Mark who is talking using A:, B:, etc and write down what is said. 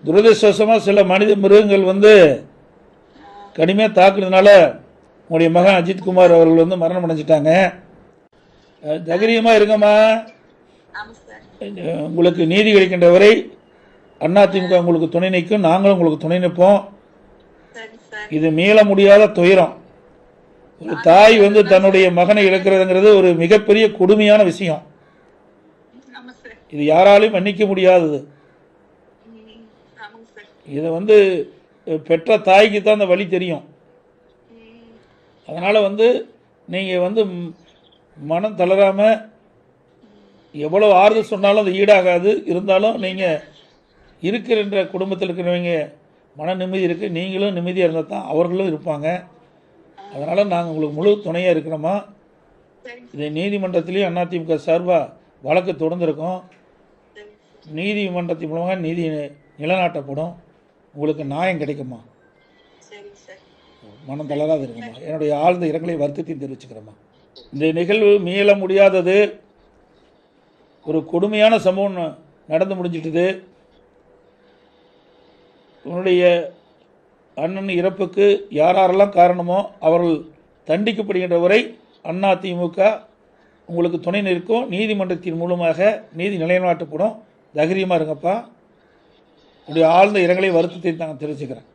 A: துரதிருஷ்டவசமாக சில மனித மிருகங்கள் கடுமையாக தாக்குறதுனால உங்களுடைய மகன் அஜித்குமார் அவர்கள் மரணம் அடைஞ்சிட்டாங்க. தைரியமாக இருங்கம்மா. உங்களுக்கு நீதி கிடைக்கின்ற வரை அதிமுக உங்களுக்கு துணை நிற்கும், நாங்களும் உங்களுக்கு துணை நிற்போம். இது மீள முடியாத துயரம். ஒரு தாய் தன்னுடைய மகனை இழக்கிறதுங்கிறது ஒரு மிகப்பெரிய கொடுமையான விஷயம். இது யாராலையும் மன்னிக்க முடியாதது. இதை பெற்ற தாய்க்கு தான் அந்த வழி தெரியும். அதனால் நீங்கள் மனம் தளராமல் எவ்வளோ ஆறுதல் சொன்னாலும் அது ஈடாகாது. இருந்தாலும் நீங்கள் இருக்கிற குடும்பத்தில் இருக்கிறவங்க மன நிம்மதி இருக்குது, நீங்களும் நிம்மதியாக இருந்தால் தான் அவர்களும் இருப்பாங்க. அதனால் நாங்கள் உங்களுக்கு முழு துணையாக இருக்கிறோமா. இதை நீதிமன்றத்திலையும் அதிமுக சார்பாக வழக்கு தொடர்ந்துருக்கோம். நீதிமன்றத்தின் மூலமாக நீதி நிலநாட்டப்படும். உங்களுக்கு நியாயம் கிடைக்குமா. மனம் தளராது இருக்குமா. என்னுடைய ஆழ்ந்த இரங்கலை வருத்தத்தையும் தெரிவிச்சுக்கிறோமா. இந்த நிகழ்வு மீள முடியாதது. ஒரு கொடுமையான சம்பவம் நடந்து முடிஞ்சிட்டது. உன்னுடைய அண்ணன் இறப்புக்கு யாரெல்லாம் காரணமோ அவர்கள் தண்டிக்கப்படுகின்ற வரை அதிமுக உங்களுக்கு துணை நிற்கும். நீதிமன்றத்தின் மூலமாக நீதி நிலைநாட்டப்படும். தைரியமாக இருங்கப்பா. உடைய ஆழ்ந்த இரங்கலை வருத்தத்தை நாங்கள் தெரிவிச்சுக்கிறேன்.